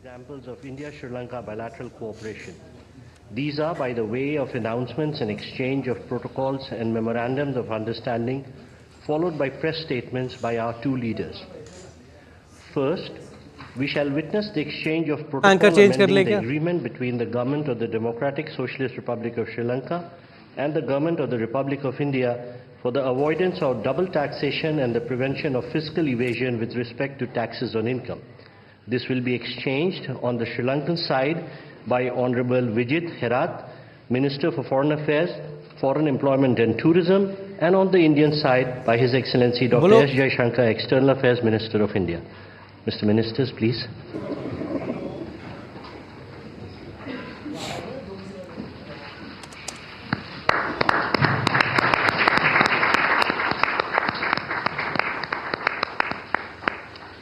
examples of India-Sri Lanka bilateral cooperation. These are by the way of announcements and exchange of protocols and memorandums of understanding, followed by press statements by our two leaders. First, we shall witness the exchange of protocol amending the agreement between the government of the Democratic Socialist Republic of Sri Lanka and the government of the Republic of India for the avoidance of double taxation and the prevention of fiscal evasion with respect to taxes on income. This will be exchanged on the Sri Lankan side by Honorable Vijay Divas, Minister for Foreign Affairs, Foreign Employment and Tourism, and on the Indian side by His Excellency Dr. S. Jaishankar, External Affairs Minister of India. Mr. Ministers, please.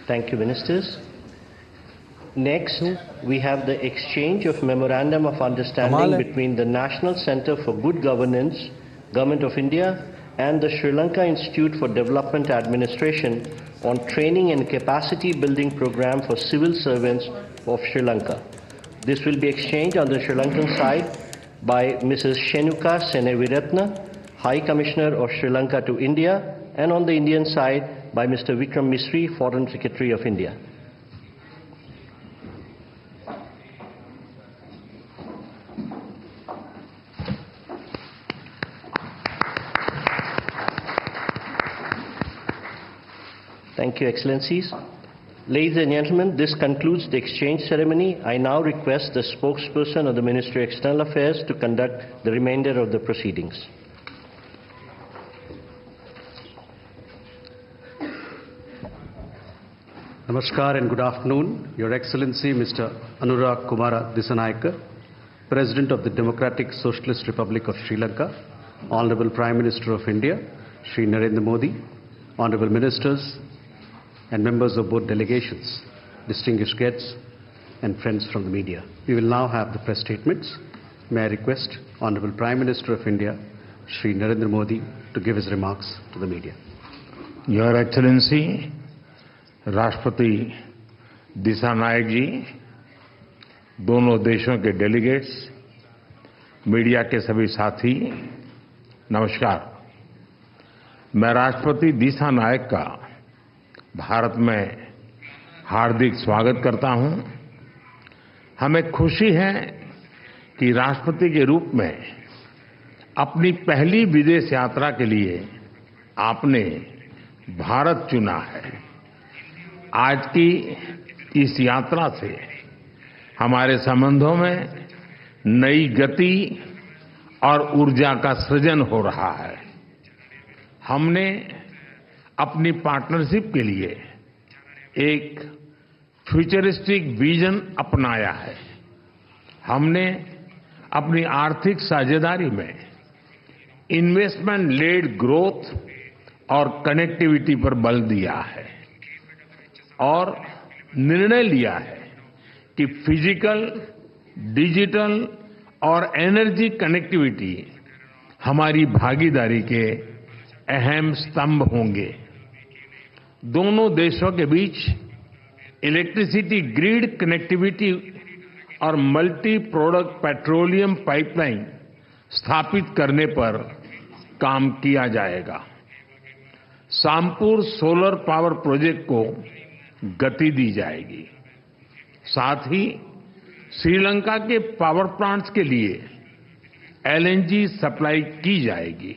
Thank you, Ministers. Next, we have the exchange of Memorandum of Understanding between the National Center for Good Governance, Government of India, and the Sri Lanka Institute for Development Administration on training and capacity building program for civil servants of Sri Lanka. This will be exchanged on the Sri Lankan side by Mrs. Shenuka Seneviratna, High Commissioner of Sri Lanka to India, and on the Indian side by Mr. Vikram Misri, Foreign Secretary of India. Thank you, Excellencies. Ladies and gentlemen, this concludes the exchange ceremony. I now request the spokesperson of the Ministry of External Affairs to conduct the remainder of the proceedings. Namaskar and good afternoon. Your Excellency, Mr. Anurag Kumara Dissanayake, President of the Democratic Socialist Republic of Sri Lanka, Honorable Prime Minister of India, Shri Narendra Modi, Honorable Ministers, and members of both delegations, distinguished guests, and friends from the media. We will now have the press statements. May I request Honorable Prime Minister of India, Shri Narendra Modi, to give his remarks to the media. Your Excellency, राष्ट्रपति दिशानायक जी, दोनों देशों के delegates, media के सभी साथी, नमस्कार। मैं राष्ट्रपति दिशानायक का भारत में हार्दिक स्वागत करता हूं। हमें खुशी है कि राष्ट्रपति के रूप में अपनी पहली विदेश यात्रा के लिए आपने भारत चुना है। आज की इस यात्रा से हमारे संबंधों में नई गति और ऊर्जा का सृजन हो रहा है। हमने अपनी पार्टनरशिप के लिए एक फ्यूचरिस्टिक विजन अपनाया है। हमने अपनी आर्थिक साझेदारी में इन्वेस्टमेंट लेड ग्रोथ और कनेक्टिविटी पर बल दिया है और निर्णय लिया है कि फिजिकल, डिजिटल और एनर्जी कनेक्टिविटी हमारी भागीदारी के अहम स्तंभ होंगे। दोनों देशों के बीच इलेक्ट्रिसिटी ग्रिड कनेक्टिविटी और मल्टी प्रोडक्ट पेट्रोलियम पाइपलाइन स्थापित करने पर काम किया जाएगा। सामपुर सोलर पावर प्रोजेक्ट को गति दी जाएगी। साथ ही श्रीलंका के पावर प्लांट्स के लिए एलएनजी सप्लाई की जाएगी।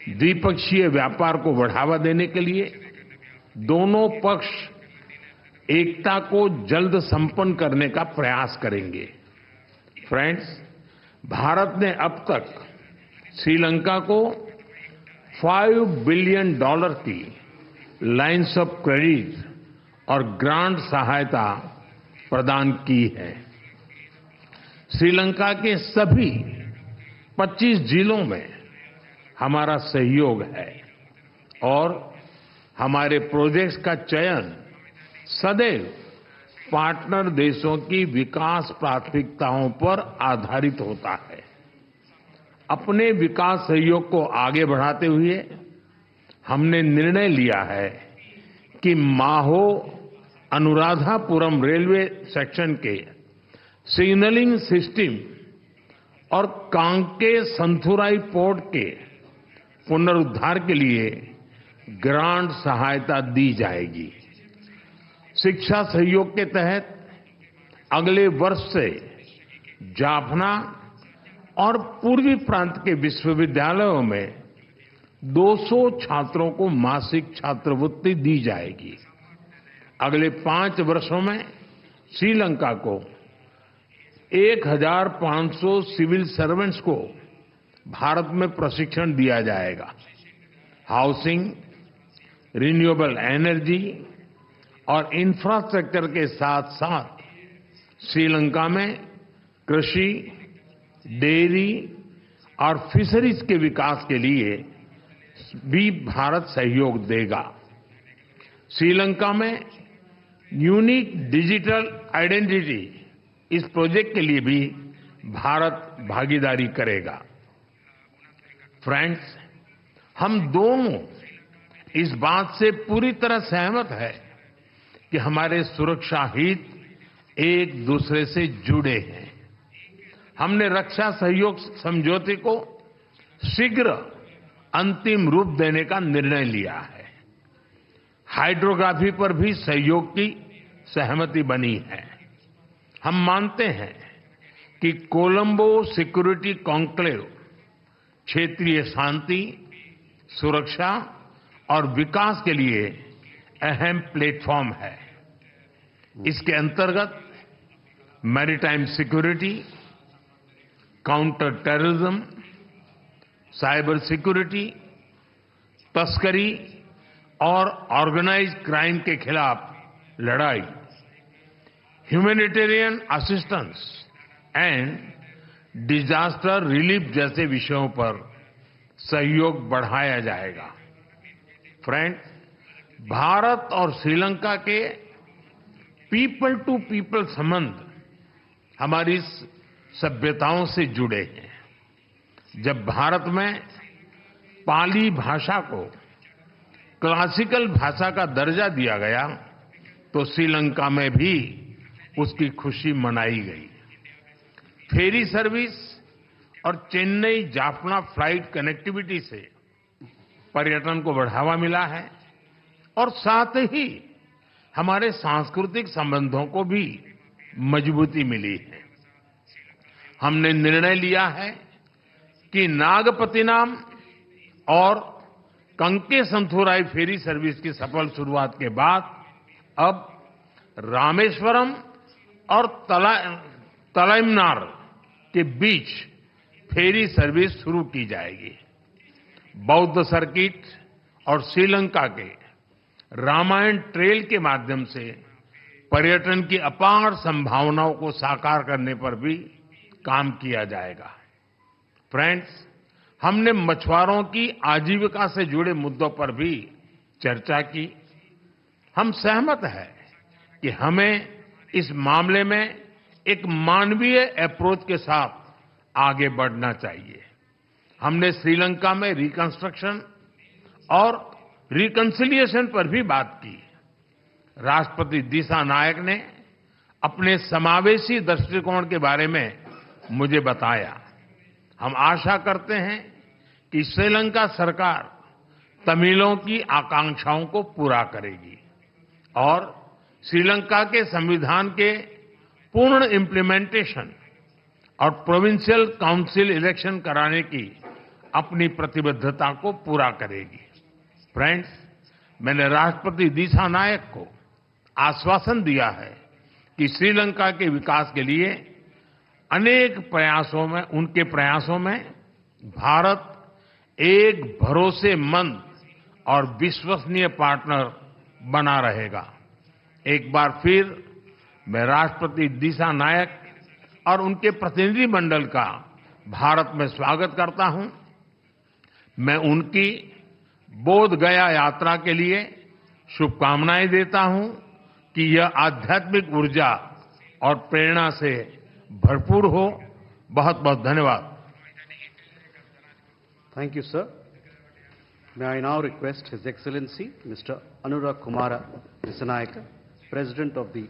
द्विपक्षीय व्यापार को बढ़ावा देने के लिए दोनों पक्ष एकता को जल्द संपन्न करने का प्रयास करेंगे। फ्रेंड्स, भारत ने अब तक श्रीलंका को $5 बिलियन की लाइन्स ऑफ क्रेडिट और ग्रांट सहायता प्रदान की है। श्रीलंका के सभी 25 जिलों में हमारा सहयोग है और हमारे प्रोजेक्ट्स का चयन सदैव पार्टनर देशों की विकास प्राथमिकताओं पर आधारित होता है। अपने विकास सहयोग को आगे बढ़ाते हुए हमने निर्णय लिया है कि माहो अनुराधापुरम रेलवे सेक्शन के सिग्नलिंग सिस्टम और कांके संथुराई पोर्ट के पुनरुद्धार के लिए ग्रांट सहायता दी जाएगी। शिक्षा सहयोग के तहत अगले वर्ष से जाफना और पूर्वी प्रांत के विश्वविद्यालयों में 200 छात्रों को मासिक छात्रवृत्ति दी जाएगी। अगले 5 वर्षों में श्रीलंका को 1500 सिविल सर्वेंट्स को भारत में प्रशिक्षण दिया जाएगा। हाउसिंग, रिन्यूएबल एनर्जी और इंफ्रास्ट्रक्चर के साथ साथ श्रीलंका में कृषि, डेयरी और फिशरीज के विकास के लिए भी भारत सहयोग देगा। श्रीलंका में यूनिक डिजिटल आइडेंटिटी, इस प्रोजेक्ट के लिए भी भारत भागीदारी करेगा। फ्रेंड्स, हम दोनों इस बात से पूरी तरह सहमत हैं कि हमारे सुरक्षा हित एक दूसरे से जुड़े हैं। हमने रक्षा सहयोग समझौते को शीघ्र अंतिम रूप देने का निर्णय लिया है। हाइड्रोग्राफी पर भी सहयोग की सहमति बनी है। हम मानते हैं कि कोलंबो सिक्योरिटी कॉन्क्लेव क्षेत्रीय शांति, सुरक्षा और विकास के लिए अहम प्लेटफॉर्म है। इसके अंतर्गत maritime security, counter terrorism, cyber security, तस्करी और ऑर्गेनाइज्ड क्राइम के खिलाफ लड़ाई, humanitarian assistance and disaster relief जैसे विषयों पर सहयोग बढ़ाया जाएगा। फ्रेंड, भारत और श्रीलंका के पीपल टू पीपल संबंध हमारी सभ्यताओं से जुड़े हैं। जब भारत में पाली भाषा को क्लासिकल भाषा का दर्जा दिया गया तो श्रीलंका में भी उसकी खुशी मनाई गई। फेरी सर्विस और चेन्नई जाफना फ्लाइट कनेक्टिविटी से पर्यटन को बढ़ावा मिला है और साथ ही हमारे सांस्कृतिक संबंधों को भी मजबूती मिली है। हमने निर्णय लिया है कि नागपतिनाम और कंके संथुराई फेरी सर्विस की सफल शुरुआत के बाद अब रामेश्वरम और तलाइमनार के बीच फेरी सर्विस शुरू की जाएगी। बौद्ध सर्किट और श्रीलंका के रामायण ट्रेल के माध्यम से पर्यटन की अपार संभावनाओं को साकार करने पर भी काम किया जाएगा। फ्रेंड्स, हमने मछुआरों की आजीविका से जुड़े मुद्दों पर भी चर्चा की। हम सहमत हैं कि हमें इस मामले में एक मानवीय अप्रोच के साथ आगे बढ़ना चाहिए। हमने श्रीलंका में रिकंस्ट्रक्शन और रिकंसिलिएशन पर भी बात की। राष्ट्रपति दिसानायक ने अपने समावेशी दृष्टिकोण के बारे में मुझे बताया। हम आशा करते हैं कि श्रीलंका सरकार तमिलों की आकांक्षाओं को पूरा करेगी और श्रीलंका के संविधान के पूर्ण इम्प्लीमेंटेशन और प्रोविंशियल काउंसिल इलेक्शन कराने की अपनी प्रतिबद्धता को पूरा करेगी। फ्रेंड्स, मैंने राष्ट्रपति दिसानायक को आश्वासन दिया है कि श्रीलंका के विकास के लिए उनके प्रयासों में भारत एक भरोसेमंद और विश्वसनीय पार्टनर बना रहेगा। एक बार फिर मैं राष्ट्रपति दिसानायक और उनके प्रतिनिधिमंडल का भारत में स्वागत करता हूं। मैं उनकी बोध गया यात्रा के लिए शुभकामनाएं देता हूं कि यह आध्यात्मिक ऊर्जा और प्रेरणा से भरपूर हो। बहुत बहुत धन्यवाद। Thank you, sir. May I now request His Excellency Mr. Anurag Kumara Dissanayake President of the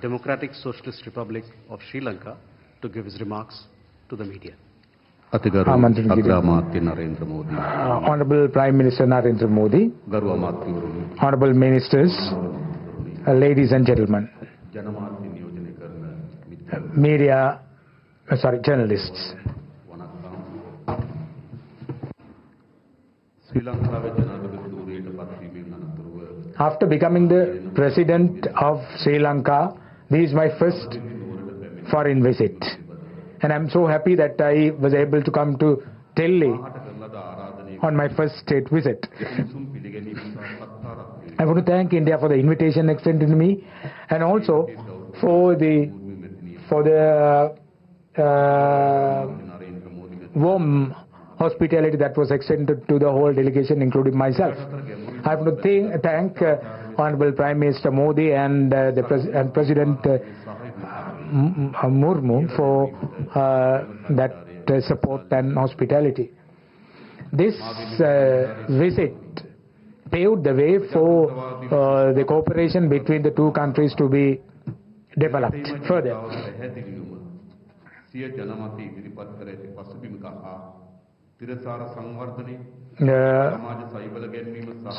Democratic Socialist Republic of Sri Lanka, to give his remarks to the media. Honorable Prime Minister Narendra Modi, Honorable Ministers, ladies and gentlemen, journalists. After becoming the President of Sri Lanka, this is my first foreign visit. And I'm so happy that I was able to come to Delhi on my first state visit. I want to thank India for the invitation extended to me, and also for the warm hospitality that was extended to the whole delegation, including myself. I want to thank Honorable Prime Minister Modi and President Murmu for that support and hospitality. This visit paved the way for the cooperation between the two countries to be developed further.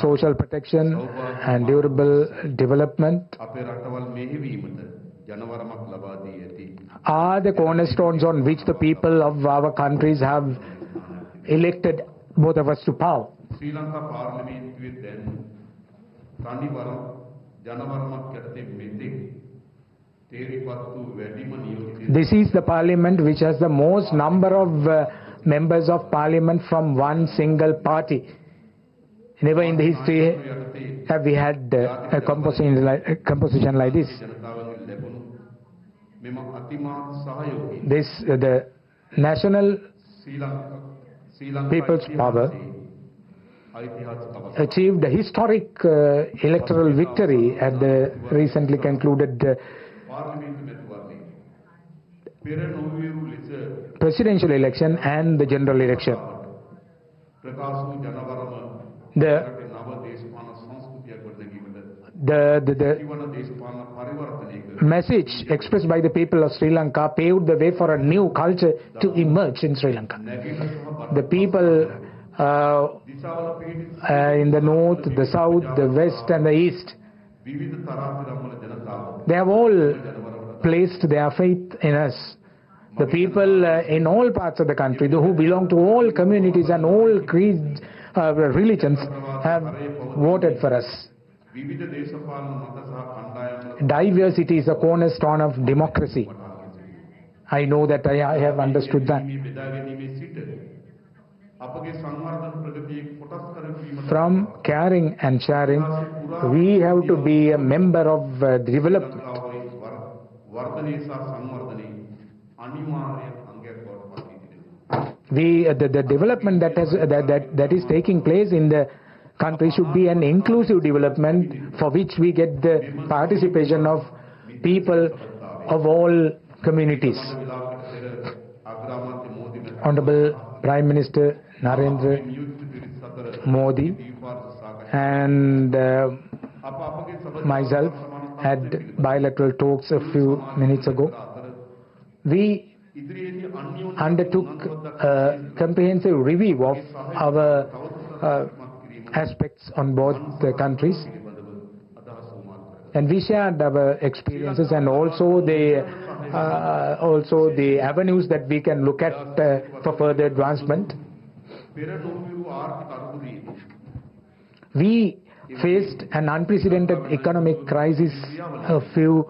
Social protection and durable development are the cornerstones on which the people of our countries have elected both of us to power. This is the parliament which has the most number of members of parliament from one single party. Never in the history have we had a composition like this. The National People's Power achieved a historic electoral victory at the recently concluded presidential election and the general election. The message expressed by the people of Sri Lanka paved the way for a new culture to emerge in Sri Lanka. The people in the north, the south, the west and the east, they have all placed their faith in us. The people in all parts of the country, who belong to all communities and all creeds, religions, have voted for us. Diversity is a cornerstone of democracy. I know that I have understood that. From caring and sharing, we have to be a member of development. The development that is taking place in the country should be an inclusive development for which we get the participation of people of all communities. Honorable Prime Minister Narendra Modi and myself had bilateral talks a few minutes ago. We undertook a comprehensive review of our aspects on both the countries, and we shared our experiences and also the avenues that we can look at for further advancement. We faced an unprecedented economic crisis a few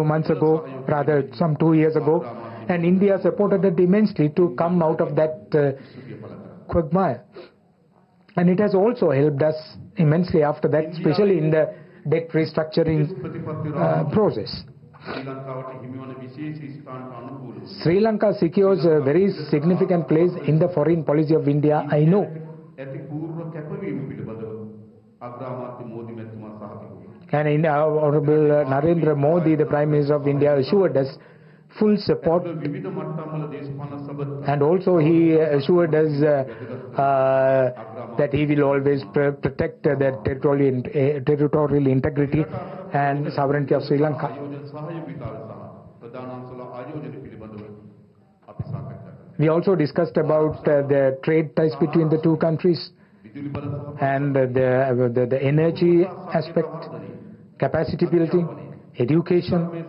months ago, rather some 2 years ago, and India supported it immensely to come out of that quagmire. And it has also helped us immensely after that, especially in the debt restructuring process. Sri Lanka secures a very significant place in the foreign policy of India, I know. And Honorable Narendra Modi, the Prime Minister of India, assured us full support, and also he assured us that he will always protect the territorial integrity and sovereignty of Sri Lanka. We also discussed about the trade ties between the two countries and the energy aspect, capacity building, education,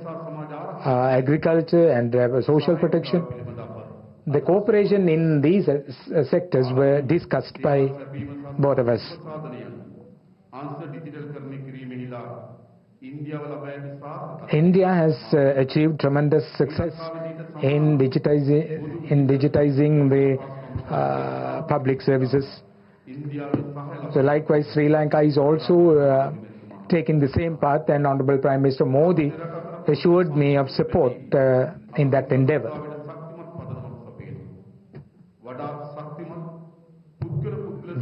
agriculture and social protection. The cooperation in these sectors were discussed by both of us. India has achieved tremendous success in digitizing the public services. So likewise, Sri Lanka is also taking the same path, and Honorable Prime Minister Modi assured me of support in that endeavor.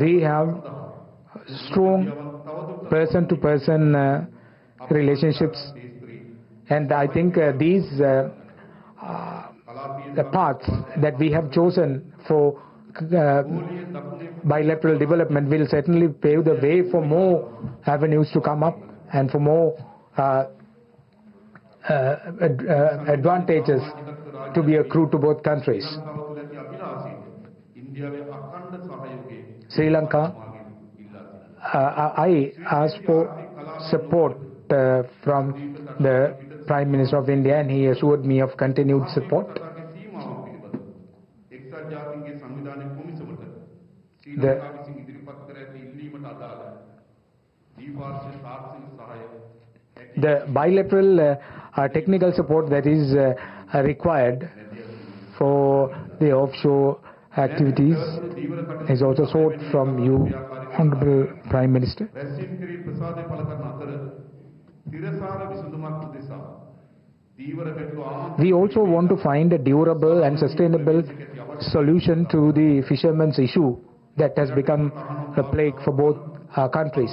We have strong person-to-person relationships, and I think these the paths that we have chosen for bilateral development will certainly pave the way for more avenues to come up and for more advantages to be accrued to both countries. Sri Lanka, I asked for support from the Prime Minister of India, and he assured me of continued support. The bilateral technical support that is required for the offshore activities is also sought from you, Honorable Prime Minister. We also want to find a durable and sustainable solution to the fishermen's issue that has become a plague for both countries.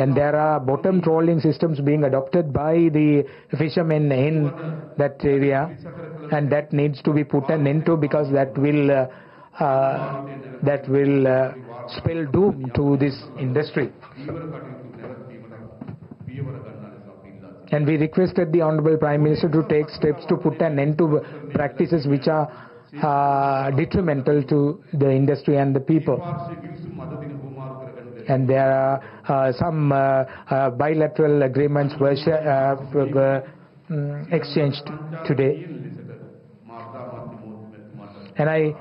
And there are bottom trawling systems being adopted by the fishermen in that area, and that needs to be put an end to, because that will spell doom to this industry. And we requested the Honorable Prime Minister to take steps to put an end to practices which are detrimental to the industry and the people. And there are some bilateral agreements were exchanged today. And I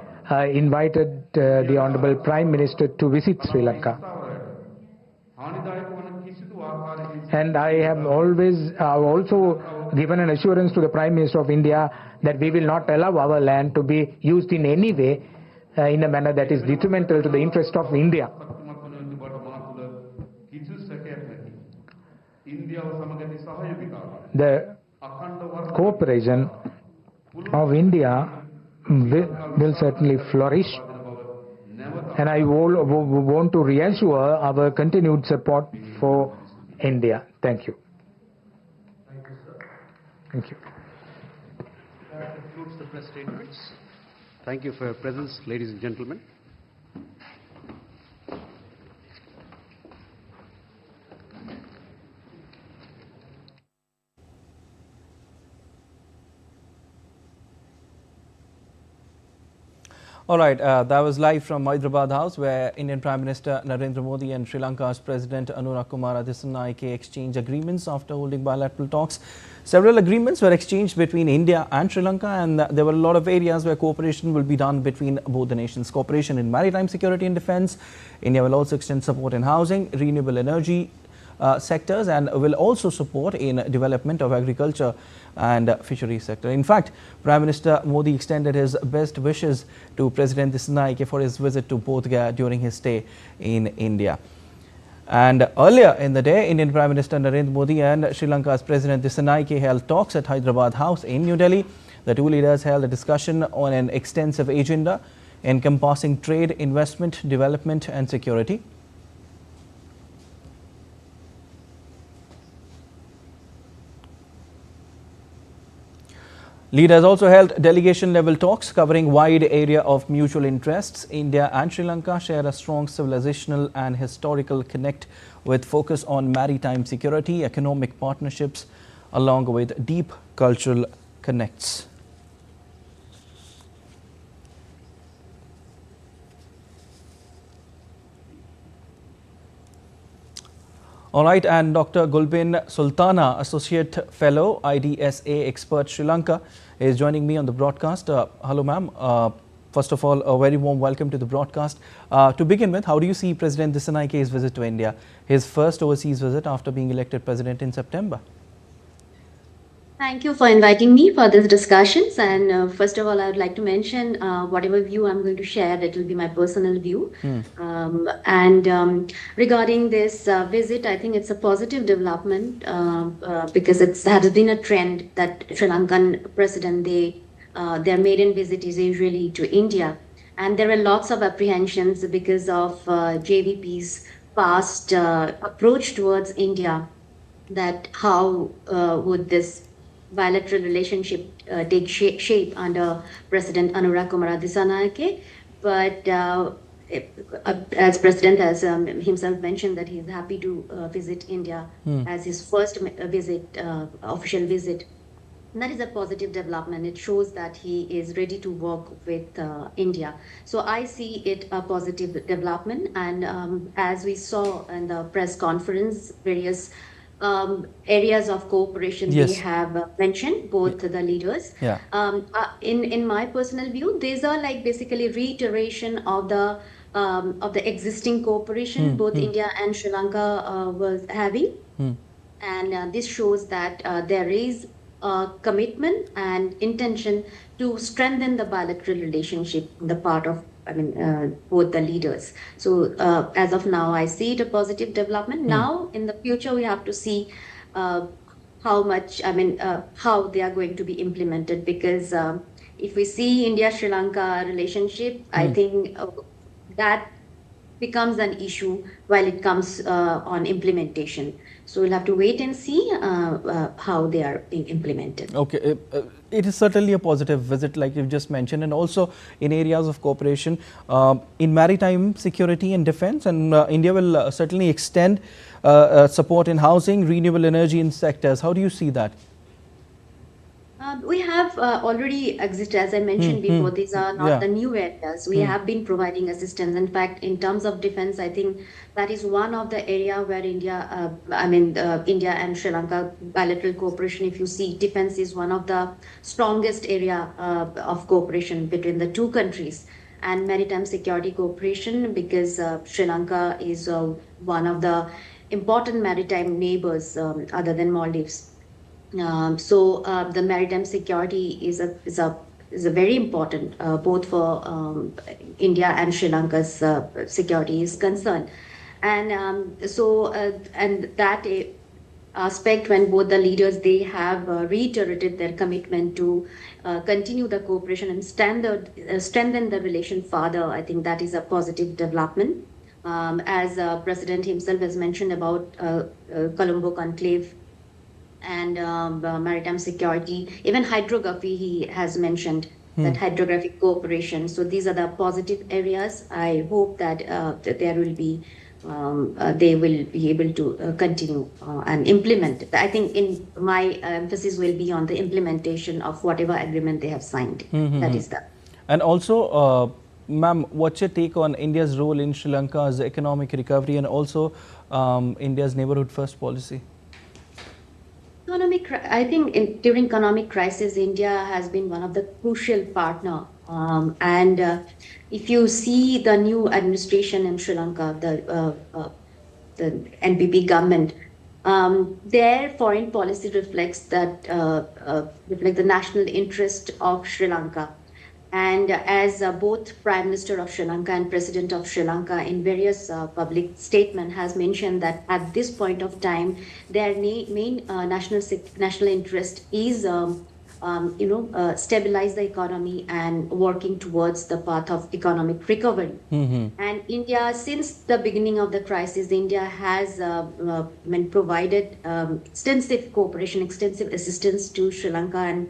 invited the Honorable Prime Minister to visit Sri Lanka. And I have also given an assurance to the Prime Minister of India that we will not allow our land to be used in any way in a manner that is detrimental to the interest of India. The cooperation of India will certainly flourish, and I want to reassure our continued support for India. Thank you. Thank you, sir. Thank you. That concludes the press statements. Thank you for your presence, ladies and gentlemen. All right, that was live from Hyderabad House, where Indian Prime Minister Narendra Modi and Sri Lanka's President Anura Kumara Dissanayake exchanged agreements after holding bilateral talks. Several agreements were exchanged between India and Sri Lanka, and there were a lot of areas where cooperation will be done between both the nations. Cooperation in maritime security and defense. India will also extend support in housing, renewable energy sectors, and will also support in development of agriculture and fisheries sector. In fact, Prime Minister Modi extended his best wishes to President Dissanayake for his visit to Bodh Gaya during his stay in India. And earlier in the day, Indian Prime Minister Narendra Modi and Sri Lanka's President Dissanayake held talks at Hyderabad House in New Delhi. The two leaders held a discussion on an extensive agenda encompassing trade, investment, development and security. Leaders also held delegation-level talks covering wide area of mutual interests. India and Sri Lanka share a strong civilizational and historical connect with focus on maritime security, economic partnerships, along with deep cultural connects. All right, and Dr. Gulbin Sultana, Associate Fellow, IDSA Expert, Sri Lanka, is joining me on the broadcast. Hello, ma'am. First of all, a very warm welcome to the broadcast. To begin with, how do you see President Dissanayake's visit to India, his first overseas visit after being elected president in September? Thank you for inviting me for this discussions. And first of all, I would like to mention whatever view I'm going to share, it will be my personal view. Regarding this visit, I think it's a positive development because it has been a trend that Sri Lankan president, their maiden visit is usually to India. And there were lots of apprehensions because of JVP's past approach towards India, that how would this bilateral relationship take shape under President Anura Kumara Dissanayake. But as President has himself mentioned that he is happy to visit India as his first visit, official visit. And that is a positive development. It shows that he is ready to work with India. So I see it a positive development. And as we saw in the press conference, various areas of cooperation they have mentioned, both the leaders. In my personal view, these are like basically reiteration of the existing cooperation both India and Sri Lanka was having. And this shows that there is a commitment and intention to strengthen the bilateral relationship on the part of both the leaders. So as of now, I see it a positive development. Now, in the future, we have to see how much, how they are going to be implemented. Because if we see India-Sri Lanka relationship, I think that becomes an issue while it comes on implementation. So we'll have to wait and see how they are being implemented. Okay. It is certainly a positive visit, like you've just mentioned, and also in areas of cooperation in maritime security and defense. And India will certainly extend support in housing, renewable energy in sectors. How do you see that? We have already existed, as I mentioned before. These are not the new areas. We have been providing assistance. In fact, in terms of defense, I think that is one of the area where India, India and Sri Lanka bilateral cooperation, if you see, defense is one of the strongest area of cooperation between the two countries. And maritime security cooperation, because Sri Lanka is one of the important maritime neighbors other than Maldives. So the maritime security is a very important both for India and Sri Lanka's security is concerned. And and that aspect, when both the leaders, they have reiterated their commitment to continue the cooperation and strengthen the relation further. I think that is a positive development. As President himself has mentioned about Colombo Conclave and maritime security, even hydrography, he has mentioned that hydrographic cooperation. So these are the positive areas. I hope that there will be, they will be able to continue and implement. I think in my emphasis will be on the implementation of whatever agreement they have signed. That is that. And also, ma'am, what's your take on India's role in Sri Lanka's economic recovery and also India's neighborhood first policy? I think during economic crisis, India has been one of the crucial partner. If you see the new administration in Sri Lanka, the NPP government, their foreign policy reflects that the national interest of Sri Lanka. And as both Prime Minister of Sri Lanka and President of Sri Lanka in various public statement has mentioned that at this point of time, their main national interest is stabilize the economy and working towards the path of economic recovery. And India, since the beginning of the crisis, India has provided extensive cooperation, extensive assistance to Sri Lanka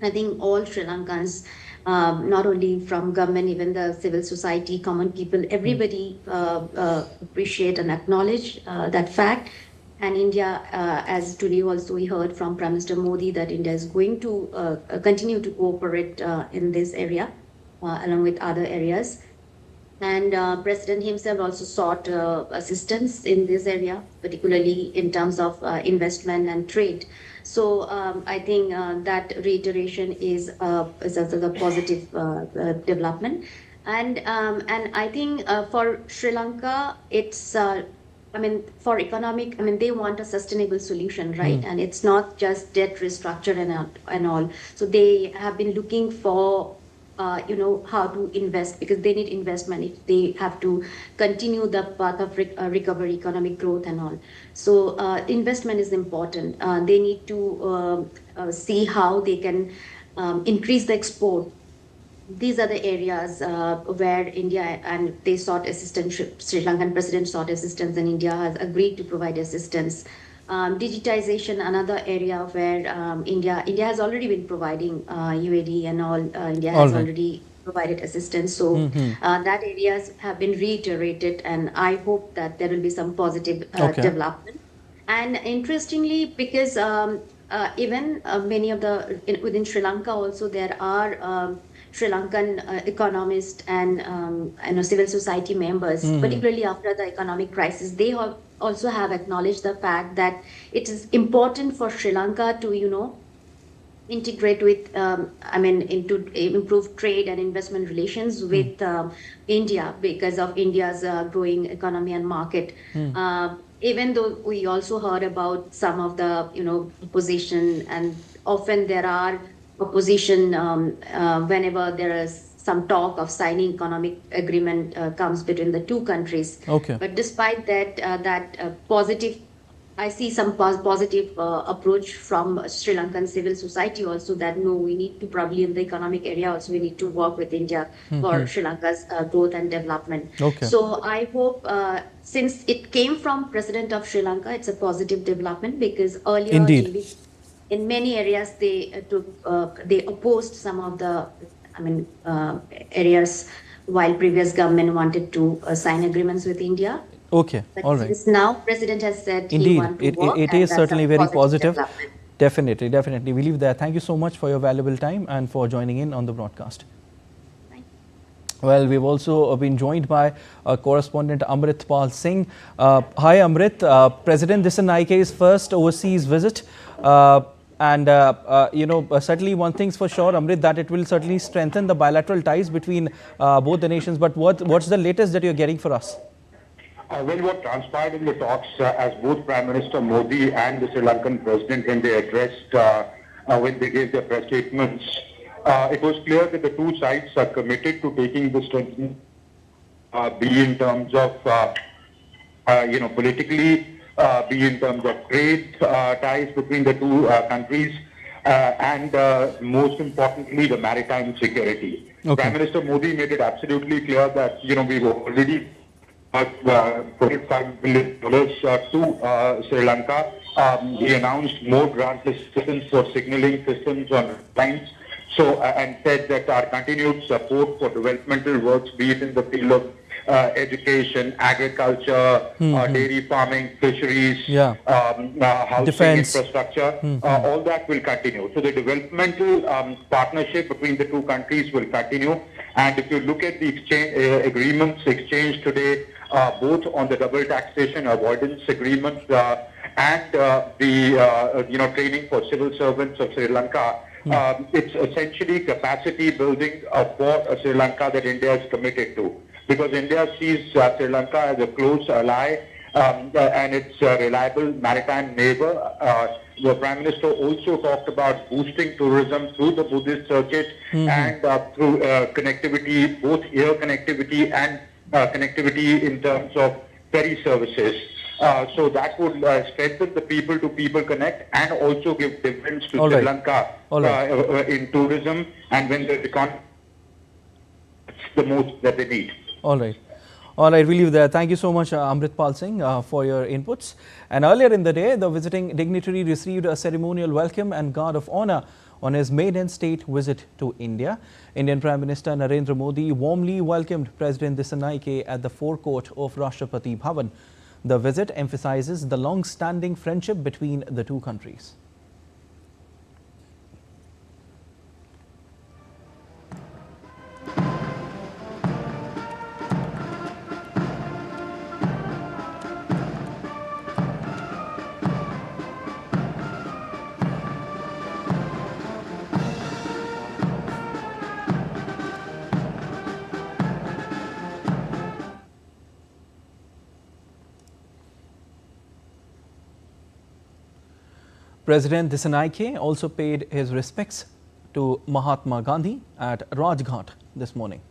I think all Sri Lankans, not only from government, even the civil society, common people, everybody appreciate and acknowledge that fact. And India, as today also we heard from Prime Minister Modi that India is going to continue to cooperate in this area along with other areas. And President himself also sought assistance in this area, particularly in terms of investment and trade. So I think that reiteration is a positive development. And I think for Sri Lanka, it's for economic, they want a sustainable solution, right? And it's not just debt restructure and all. So they have been looking for, how to invest, because they need investment if they have to continue the path of recovery, economic growth and all. So investment is important. They need to see how they can increase the export. These are the areas where India, and they sought assistance, Sri Lankan president sought assistance, and India has agreed to provide assistance. Digitization, another area where India has already been providing UAD and all. India has already provided assistance. So that areas have been reiterated, and I hope that there will be some positive development. And interestingly, because even many of within Sri Lanka also, there are Sri Lankan economists and civil society members, particularly after the economic crisis, they also have acknowledged the fact that it is important for Sri Lanka to, integrate with, into improve trade and investment relations with India because of India's growing economy and market. Even though we also heard about some of the, opposition, and often there are opposition whenever there is some talk of signing economic agreement comes between the two countries. But despite that, positive, I see some positive approach from Sri Lankan civil society also, that no, we need to probably in the economic area also, we need to work with India for Sri Lanka's growth and development. So I hope, since it came from President of Sri Lanka, it's a positive development, because earlier in many areas they opposed some of the areas, while previous government wanted to sign agreements with India. But since now President has said he wants to work, it is certainly very positive. Definitely. We leave there. Thank you so much for your valuable time and for joining in on the broadcast. Well, we've also been joined by correspondent Amrit Pal Singh. Hi Amrit, President Dissannayake's first overseas visit. Certainly one thing's for sure, Amrit, that it will certainly strengthen the bilateral ties between both the nations. But what's the latest that you're getting for us? Well, what transpired in the talks, as both Prime Minister Modi and the Sri Lankan President, when they gave their press statements, it was clear that the two sides are committed to taking the strengthening, be in terms of, politically, be in terms of trade ties between the two countries, and most importantly, the maritime security. Prime Minister Modi made it absolutely clear that, we've already $45 billion to Sri Lanka. He announced more grant assistance for signaling systems on lines. So, and said that our continued support for developmental works, be it in the field of education, agriculture, dairy farming, fisheries, housing, defense, infrastructure, all that will continue. So the developmental partnership between the two countries will continue. And if you look at the agreements exchanged today, both on the double taxation avoidance agreement and the training for civil servants of Sri Lanka, it's essentially capacity building for Sri Lanka that India is committed to. Because India sees Sri Lanka as a close ally and it's a reliable maritime neighbor. The Prime Minister also talked about boosting tourism through the Buddhist circuit and through connectivity, both air connectivity and connectivity in terms of ferry services. So that would strengthen the people-to-people connect and also give dividends to Sri Lanka in tourism, and when the economy, it's the most that they need. All right. All right, we'll leave there. Thank you so much, Amritpal Singh, for your inputs. And earlier in the day, the visiting dignitary received a ceremonial welcome and guard of honor on his maiden state visit to India. Indian Prime Minister Narendra Modi warmly welcomed President Dissanayake at the forecourt of Rashtrapati Bhavan. The visit emphasizes the long-standing friendship between the two countries. President Dissanayake also paid his respects to Mahatma Gandhi at Rajghat this morning.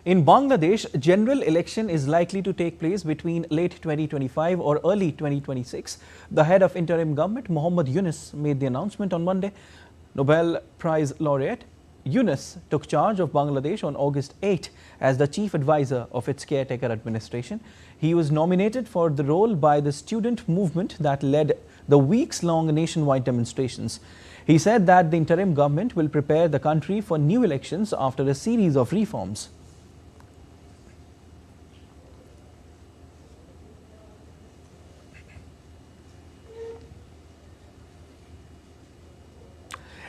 In Bangladesh, general election is likely to take place between late 2025 or early 2026. The head of interim government, Mohammad Yunus, made the announcement on Monday. Nobel Prize laureate Yunus took charge of Bangladesh on August 8 as the chief advisor of its caretaker administration. He was nominated for the role by the student movement that led the weeks-long nationwide demonstrations. He said that the interim government will prepare the country for new elections after a series of reforms.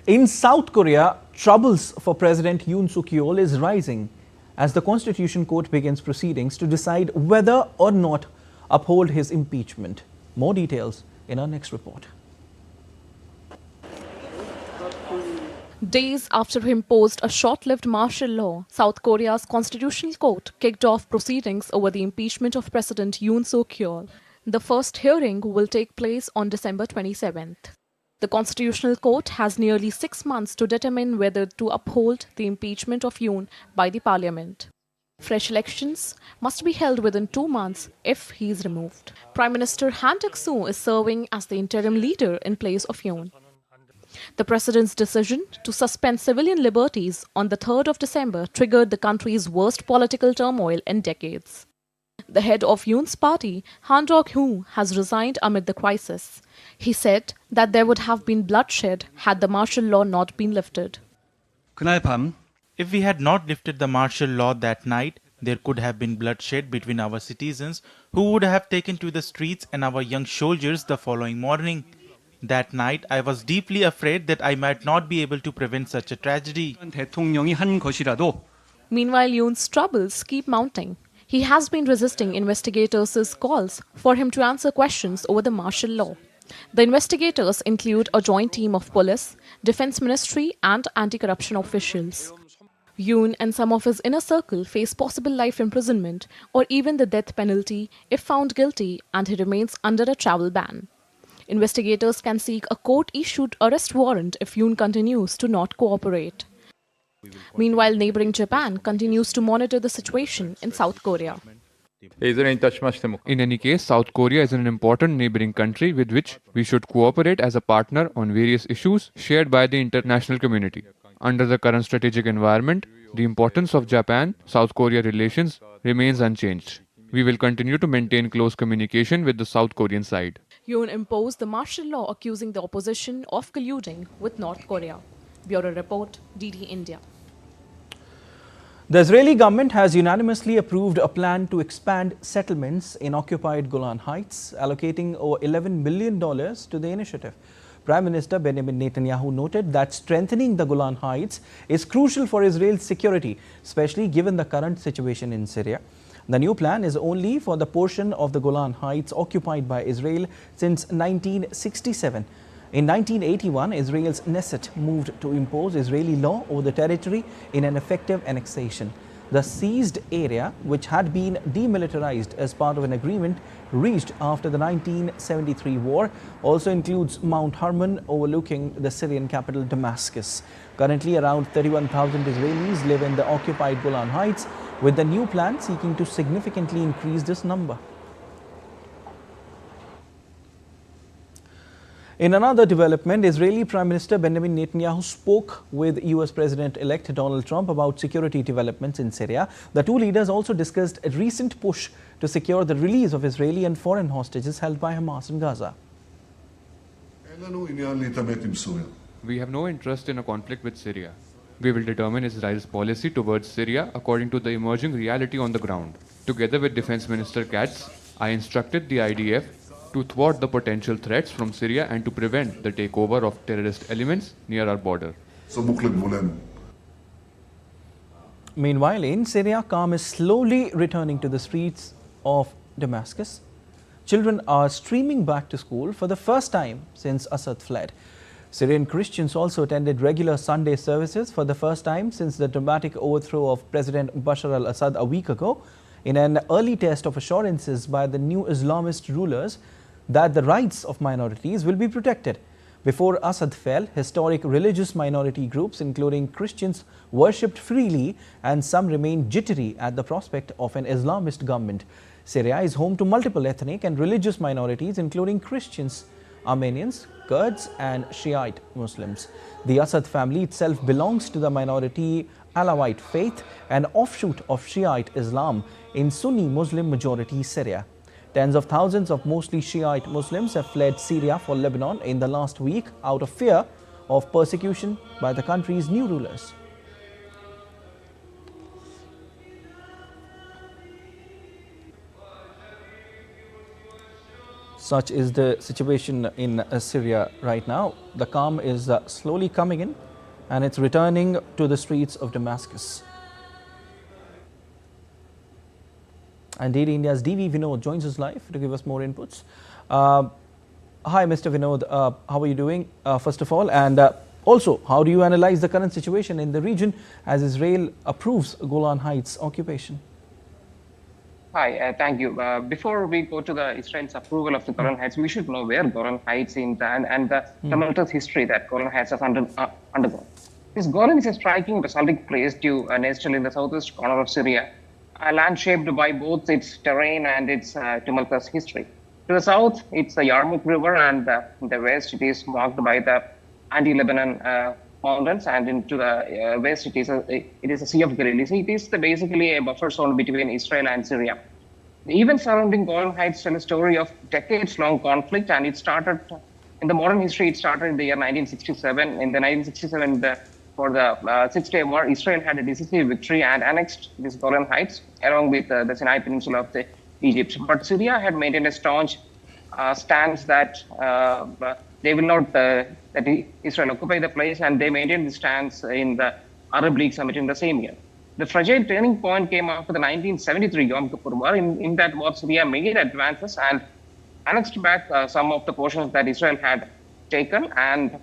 In South Korea, troubles for President Yoon is rising as the Constitution Court begins proceedings to decide whether or not uphold his impeachment. More details in our next report. Days after he imposed a short-lived martial law, South Korea's Constitutional Court kicked off proceedings over the impeachment of President Yoon Suk-yeol. The first hearing will take place on December 27th. The Constitutional Court has nearly 6 months to determine whether to uphold the impeachment of Yoon by the parliament. Fresh elections must be held within 2 months if he is removed. Prime Minister Han Duck-soo is serving as the interim leader in place of Yoon. The president's decision to suspend civilian liberties on the 3rd of December triggered the country's worst political turmoil in decades. The head of Yoon's party, Han Duck-soo, has resigned amid the crisis. He said that there would have been bloodshed had the martial law not been lifted. If we had not lifted the martial law that night, there could have been bloodshed between our citizens who would have taken to the streets and our young soldiers the following morning. That night, I was deeply afraid that I might not be able to prevent such a tragedy. Meanwhile, Yoon's troubles keep mounting. He has been resisting investigators' calls for him to answer questions over the martial law. The investigators include a joint team of police, defense ministry and anti-corruption officials. Yoon and some of his inner circle face possible life imprisonment or even the death penalty if found guilty, and he remains under a travel ban. Investigators can seek a court-issued arrest warrant if Yoon continues to not cooperate. Meanwhile, neighboring Japan continues to monitor the situation in South Korea. In any case, South Korea is an important neighboring country with which we should cooperate as a partner on various issues shared by the international community. Under the current strategic environment, the importance of Japan-South Korea relations remains unchanged. We will continue to maintain close communication with the South Korean side. Yoon imposed the martial law accusing the opposition of colluding with North Korea. Bureau Report, DD India. The Israeli government has unanimously approved a plan to expand settlements in occupied Golan Heights, allocating over $11 million to the initiative. Prime Minister Benjamin Netanyahu noted that strengthening the Golan Heights is crucial for Israel's security, especially given the current situation in Syria. The new plan is only for the portion of the Golan Heights occupied by Israel since 1967. In 1981, Israel's Knesset moved to impose Israeli law over the territory in an effective annexation. The seized area, which had been demilitarized as part of an agreement reached after the 1973 war, also includes Mount Hermon overlooking the Syrian capital Damascus. Currently, around 31,000 Israelis live in the occupied Golan Heights, with the new plan seeking to significantly increase this number. In another development, Israeli Prime Minister Benjamin Netanyahu spoke with US President-elect Donald Trump about security developments in Syria. The two leaders also discussed a recent push to secure the release of Israeli and foreign hostages held by Hamas in Gaza. We have no interest in a conflict with Syria. We will determine Israel's policy towards Syria according to the emerging reality on the ground. Together with Defense Minister Katz, I instructed the IDF to thwart the potential threats from Syria and to prevent the takeover of terrorist elements near our border. Meanwhile, in Syria, calm is slowly returning to the streets of Damascus. Children are streaming back to school for the first time since Assad fled. Syrian Christians also attended regular Sunday services for the first time since the dramatic overthrow of President Bashar al-Assad a week ago, in an early test of assurances by the new Islamist rulers that the rights of minorities will be protected. Before Assad fell, historic religious minority groups, including Christians, worshipped freely, and some remained jittery at the prospect of an Islamist government. Syria is home to multiple ethnic and religious minorities, including Christians, Armenians, Kurds, and Shiite Muslims. The Assad family itself belongs to the minority Alawite faith, an offshoot of Shiite Islam in Sunni Muslim majority Syria. Tens of thousands of mostly Shiite Muslims have fled Syria for Lebanon in the last week out of fear of persecution by the country's new rulers. Such is the situation in Syria right now. The calm is slowly coming in and it's returning to the streets of Damascus. Indeed, India's DV Vinod joins us live to give us more inputs. Hi, Mr. Vinod. How are you doing, first of all? And also, how do you analyze the current situation in the region as Israel approves Golan Heights occupation? Hi, thank you. Before we go to the Israel's approval of the Golan Heights, we should know where Golan Heights is and the tumultuous history that Golan Heights has undergone. This Golan is a striking basaltic place due nestled in the southwest corner of Syria, a land shaped by both its terrain and its tumultuous history. To the south, it's the Yarmouk River, and the west, it is marked by the anti-Lebanon mountains, and into the west, it is a Sea of Galilee. So it is basically a buffer zone between Israel and Syria. The events surrounding Golan Heights tell a story of decades-long conflict, and it started, in the modern history, it started in the year 1967. In the 1967, for the Six-Day War, Israel had a decisive victory and annexed this Golan Heights along with the Sinai Peninsula of Egypt. But Syria had maintained a staunch stance that they will not that Israel occupy the place, and they maintained the stance in the Arab League summit in the same year. The fragile turning point came after the 1973 Yom Kippur War. In that war, Syria made advances and annexed back some of the portions that Israel had taken, and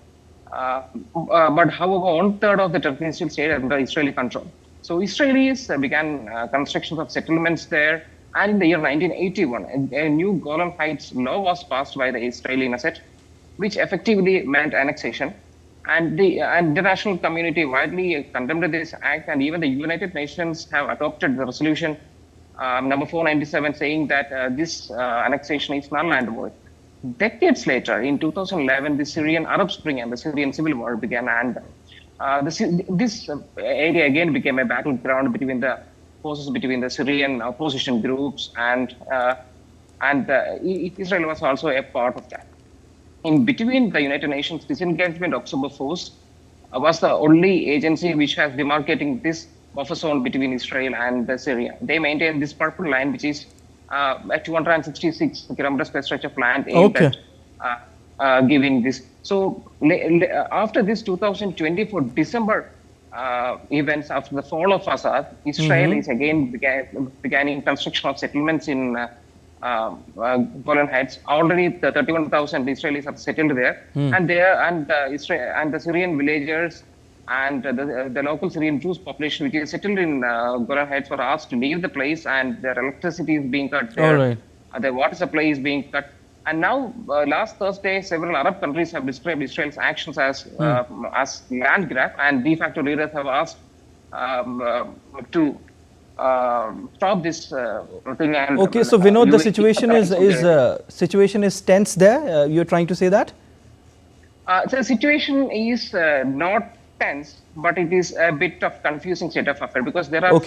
but however, 1/3 of the territory still stayed under Israeli control. So Israelis began construction of settlements there, and in the year 1981, a new Golan Heights law was passed by the Israeli Knesset, which effectively meant annexation. And the international community widely condemned this act, and even the United Nations have adopted the resolution number 497, saying that this annexation is null and void. Decades later, in 2011, the Syrian Arab Spring and the Syrian Civil War began, and this area again became a battleground between the forces between the Syrian opposition groups, and Israel was also a part of that. In between, the United Nations Disengagement Observer Force was the only agency which has demarcating this buffer zone between Israel and Syria. They maintain this purple line, which is a 266 kilometers per stretch of land aimed at giving this. So after this 2024 December events, after the fall of Assad, Israel is again beginning construction of settlements in Golan Heights. Already the 31,000 Israelis are settled there, and Israel and the Syrian villagers and the local Syrian Jewish population, which is settled in Golan Heights, were asked to leave the place, and their electricity is being cut there. Their water supply is being cut. And now, last Thursday, several Arab countries have described Israel's actions as land grab, and de facto leaders have asked to stop this thing. And, so Vinod, the situation is tense there. You're trying to say that? So the situation is not tense, but it is a bit of confusing state of affair because there are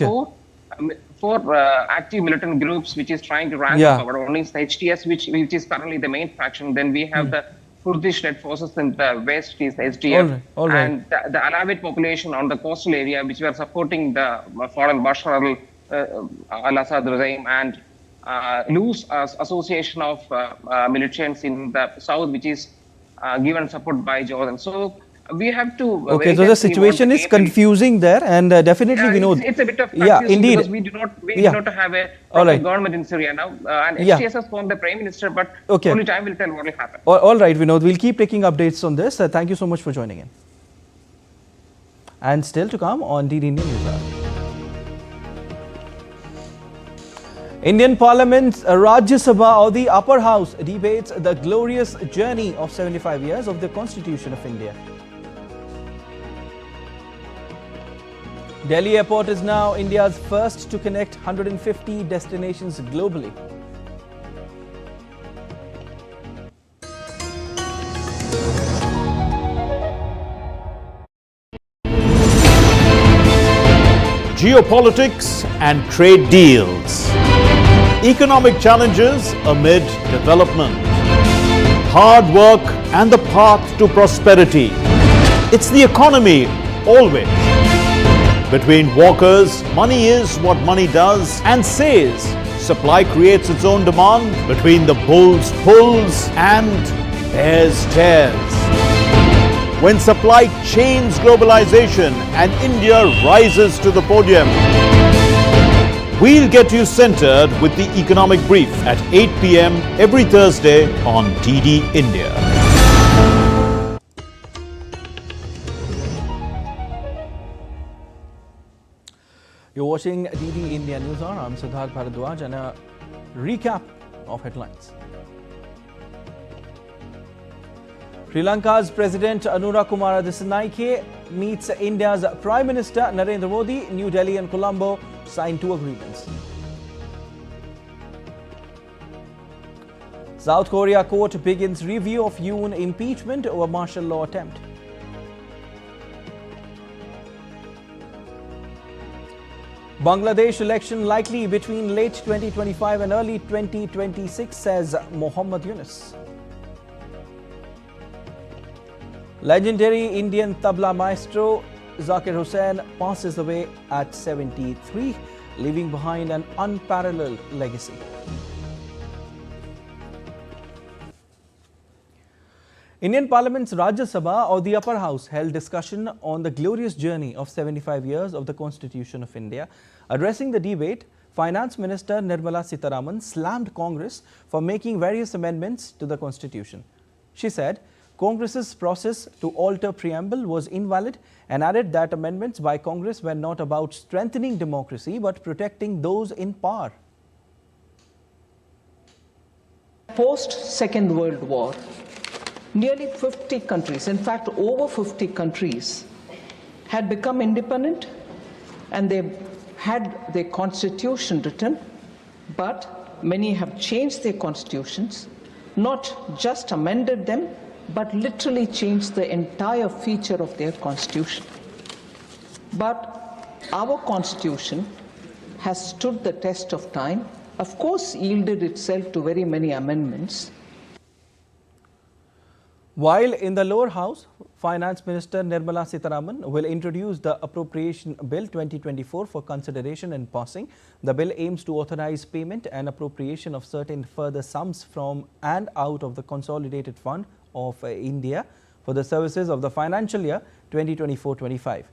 four active militant groups which is trying to rank up power. One is the HTS, which is currently the main faction. Then we have the Kurdish-led forces in the west, is the SDF, and the Alawite population on the coastal area, which were supporting the fallen Bashar al-Assad regime, and loose association of militants in the south, which is given support by Jordan. So we have to. Okay, so the situation is confusing there, and definitely we know. It's a bit of confusing because we do not have a proper government in Syria now. And HTS has formed the prime minister, but only time will tell what will happen. All right, Vinod, we'll keep taking updates on this. Thank you so much for joining in. And still to come on DD Indian News. Indian Parliament's Rajya Sabha or the Upper House debates the glorious journey of 75 years of the Constitution of India. Delhi Airport is now India's first to connect 150 destinations globally. Geopolitics and trade deals. Economic challenges amid development. Hard work and the path to prosperity. It's the economy always. Between walkers, money is what money does and says. Supply creates its own demand. Between the bulls pulls and bears tears. When supply chains globalization and India rises to the podium. We'll get you centered with the economic brief at 8 p.m. every Thursday on DD India. You're watching DD India Newshour. I'm Siddharth Bharadwaj and a recap of headlines. Sri Lanka's President Anura Kumara Dissanayake meets India's Prime Minister Narendra Modi. New Delhi and Colombo signed 2 agreements. South Korea court begins review of Yoon impeachment over martial law attempt. Bangladesh election likely between late 2025 and early 2026, says Mohammad Yunus. Legendary Indian Tabla maestro Zakir Hussain passes away at 73, leaving behind an unparalleled legacy. Indian Parliament's Rajya Sabha or the Upper House held discussion on the glorious journey of 75 years of the Constitution of India. Addressing the debate, Finance Minister Nirmala Sitharaman slammed Congress for making various amendments to the Constitution. She said Congress's process to alter preamble was invalid and added that amendments by Congress were not about strengthening democracy but protecting those in power. Post-Second World War, nearly 50 countries, in fact over 50 countries, had become independent and they had their constitution written, but many have changed their constitutions, not just amended them, but literally changed the entire feature of their constitution. But our constitution has stood the test of time, of course yielded itself to very many amendments. While in the lower house, Finance Minister Nirmala Sitharaman will introduce the Appropriation Bill 2024 for consideration and passing. The bill aims to authorize payment and appropriation of certain further sums from and out of the Consolidated Fund of India for the services of the financial year 2024-25.